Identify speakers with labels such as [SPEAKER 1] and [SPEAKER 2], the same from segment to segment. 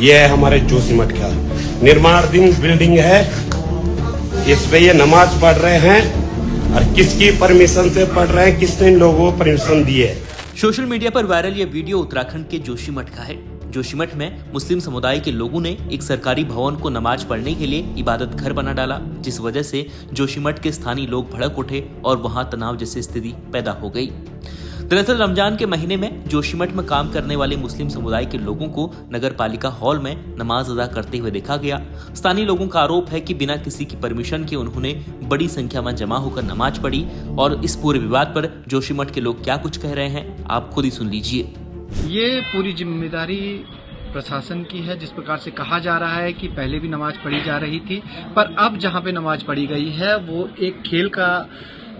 [SPEAKER 1] ये है हमारे जोशीमठ का निर्माणाधीन बिल्डिंग है। इस पे ये नमाज पढ़ रहे हैं और किसकी परमिशन से पढ़ रहे हैं, किसने इन लोगों को परमिशन दी है।
[SPEAKER 2] सोशल मीडिया पर वायरल ये वीडियो उत्तराखंड के जोशीमठ का है। जोशीमठ में मुस्लिम समुदाय के लोगों ने एक सरकारी भवन को नमाज पढ़ने के लिए इबादत घर बना डाला, जिस वजह से जोशीमठ के स्थानीय लोग भड़क उठे और वहां तनाव जैसी स्थिति पैदा हो गई। दरअसल रमजान के महीने में जोशीमठ में काम करने वाले मुस्लिम समुदाय के लोगों को नगर पालिका हॉल में नमाज अदा करते हुए देखा गया। स्थानीय लोगों का आरोप है कि बिना किसी की परमिशन के उन्होंने बड़ी संख्या में जमा होकर नमाज पढ़ी और इस पूरे विवाद पर जोशीमठ के लोग क्या कुछ कह रहे हैं आप खुद ही सुन लीजिए।
[SPEAKER 3] ये पूरी जिम्मेदारी प्रशासन की है। जिस प्रकार से कहा जा रहा है कि पहले भी नमाज पढ़ी जा रही थी, पर अब जहां पे नमाज पढ़ी गई है वो एक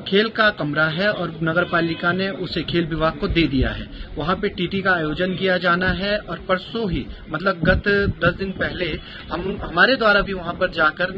[SPEAKER 3] खेल का कमरा है और नगर पालिका ने उसे खेल विभाग को दे दिया है। वहां पे टीटी का आयोजन किया जाना है और परसों ही मतलब गत 10 दिन पहले हमारे द्वारा भी वहां पर जाकर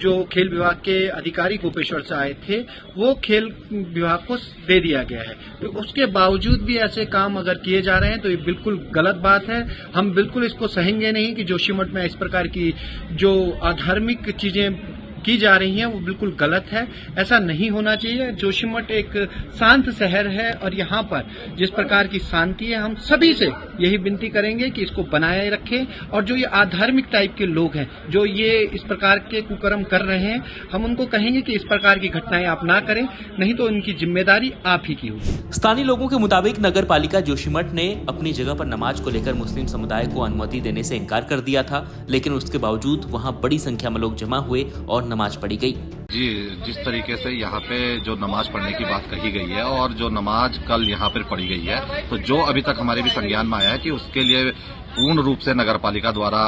[SPEAKER 3] जो खेल विभाग के अधिकारी गोपेश्वर से आए थे वो खेल विभाग को दे दिया गया है। तो उसके बावजूद भी ऐसे काम अगर किए जा रहे हैं तो ये बिल्कुल गलत बात है। हम बिल्कुल इसको सहेंगे नहीं कि जोशीमठ में इस प्रकार की जो अधार्मिक चीजें की जा रही हैं वो बिल्कुल गलत है। ऐसा नहीं होना चाहिए। जोशीमठ एक शांत शहर है और यहाँ पर जिस प्रकार की शांति है, हम सभी से यही विनती करेंगे कि इसको बनाए रखें। और जो ये आधार्मिक टाइप के लोग हैं जो ये इस प्रकार के कुकर्म कर रहे हैं, हम उनको कहेंगे कि इस प्रकार की घटनाएं आप ना करें, नहीं तो इनकी जिम्मेदारी आप ही की होगी।
[SPEAKER 2] स्थानीय लोगों के मुताबिक नगर पालिका जोशीमठ ने अपनी जगह पर नमाज को लेकर मुस्लिम समुदाय को अनुमति देने से इनकार कर दिया था, लेकिन उसके बावजूद वहां बड़ी संख्या में लोग जमा हुए और नमाज पढ़ी गई।
[SPEAKER 4] जी, जिस तरीके से यहाँ पे जो नमाज पढ़ने की बात कही गई है और जो नमाज कल यहाँ पर पढ़ी गई है, तो जो अभी तक हमारे भी संज्ञान में आया है कि उसके लिए पूर्ण रूप से नगर पालिका द्वारा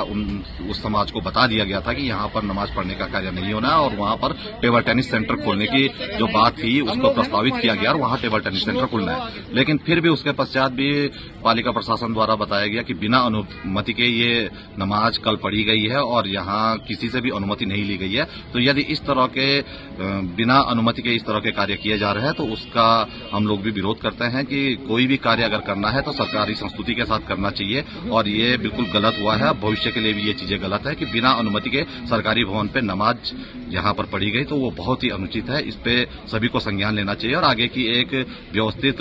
[SPEAKER 4] उस समाज को बता दिया गया था कि यहाँ पर नमाज पढ़ने का कार्य नहीं होना है और वहाँ पर टेबल टेनिस सेंटर खोलने की जो बात थी उसको प्रस्तावित किया गया और वहाँ टेबल टेनिस सेंटर खुलना है। लेकिन फिर भी उसके पश्चात भी पालिका प्रशासन द्वारा बताया गया कि बिना अनुमति के ये नमाज कल पढ़ी गई है और यहाँ किसी से भी अनुमति नहीं ली गई है। तो यदि इस तरह के बिना अनुमति के इस तरह के कार्य किए जा रहे हैं तो उसका हम लोग भी विरोध करते हैं कि कोई भी कार्य अगर करना है तो सरकारी संस्तुति के साथ करना चाहिए और ये बिल्कुल गलत हुआ है। भविष्य के लिए भी ये चीजें गलत है कि बिना अनुमति के सरकारी भवन पे नमाज यहाँ पर पढ़ी गई, तो वो बहुत ही अनुचित है। इस पे सभी को संज्ञान लेना चाहिए और आगे की एक व्यवस्थित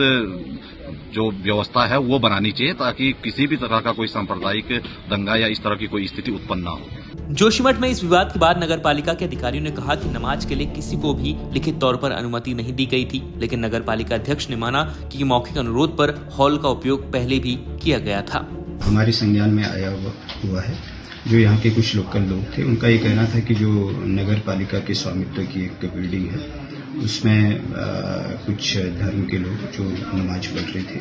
[SPEAKER 4] जो व्यवस्था है वो बनानी चाहिए ताकि किसी भी तरह का कोई सांप्रदायिक दंगा या इस तरह की कोई स्थिति उत्पन्न ना हो।
[SPEAKER 2] जोशीमठ में इस विवाद के बाद नगर पालिका के अधिकारियों ने कहा कि नमाज के लिए किसी को भी लिखित तौर पर अनुमति नहीं दी गई थी, लेकिन नगर पालिका अध्यक्ष ने माना कि मौखिक अनुरोध पर हॉल का उपयोग पहले भी किया गया था।
[SPEAKER 5] हमारे संज्ञान में आया हुआ है जो यहाँ के कुछ लोकल लोग थे, उनका ये कहना था कि जो नगर पालिका के स्वामित्व की एक बिल्डिंग है उसमें कुछ धर्म के लोग जो नमाज पढ़ रहे थे,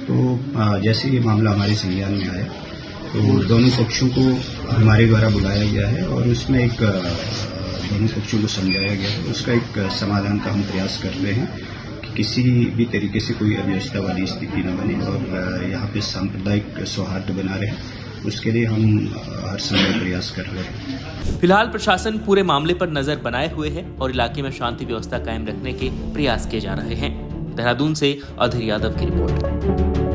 [SPEAKER 5] तो जैसे ये मामला हमारे संज्ञान में आया तो दोनों पक्षों को हमारे द्वारा बुलाया गया है और उसमें एक दोनों पक्षों को समझाया गया है। उसका एक समाधान का हम प्रयास कर रहे हैं कि किसी भी तरीके से कोई अव्यवस्था वाली स्थिति न बने और यहाँ पे सांप्रदायिक सौहार्द बना रहे, उसके लिए हम हर समय प्रयास कर रहे हैं।
[SPEAKER 2] फिलहाल प्रशासन पूरे मामले पर नजर बनाए हुए है और इलाके में शांति व्यवस्था कायम रखने के प्रयास किए जा रहे हैं। देहरादून से अधीर यादव की रिपोर्ट।